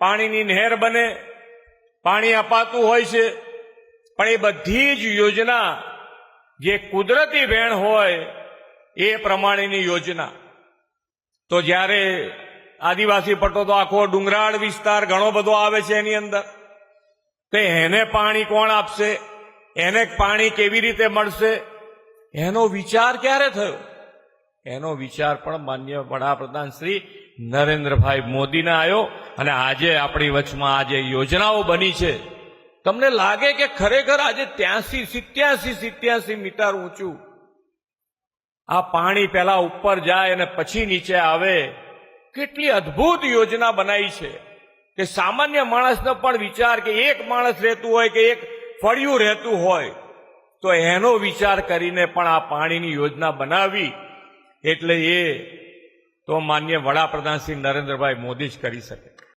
પાણીની નહેર બને, પાણી અપાતું હોય છે, પણ એ બધી જ યોજના જે કુદરતી વહેણ હોય એ પ્રમાણેની યોજના. તો જ્યારે આદિવાસી પટ્ટો તો આખો ડુંગરાળ વિસ્તાર ઘણો બધો આવે છે એની અંદર, તો એને પાણી કોણ આપશે, એને પાણી કેવી રીતે મળશે, એનો વિચાર ક્યારે થયો? એનો વિચાર પણ માનનીય વડાપ્રધાન શ્રી નરેન્દ્રભાઈ મોદીને આવ્યો. અને આજે આપણી વચમાં આજે યોજનાઓ બની છે. તમને લાગે કે ખરેખર આજે 87 મીટર ઊંચું આ પાણી પહેલા ઉપર જાય અને પછી નીચે આવે. કેટલી અદ્ભુત યોજના બનાવી છે કે સામાન્ય માણસનો પણ વિચાર, કે એક માણસ રહેતું હોય કે એક ફળિયું રહેતું હોય તો એનો વિચાર કરીને પણ આ પાણીની યોજના બનાવી. એટલે એ તો માનનીય વડાપ્રધાન શ્રી નરેન્દ્રભાઈ મોદી જ કરી શકે.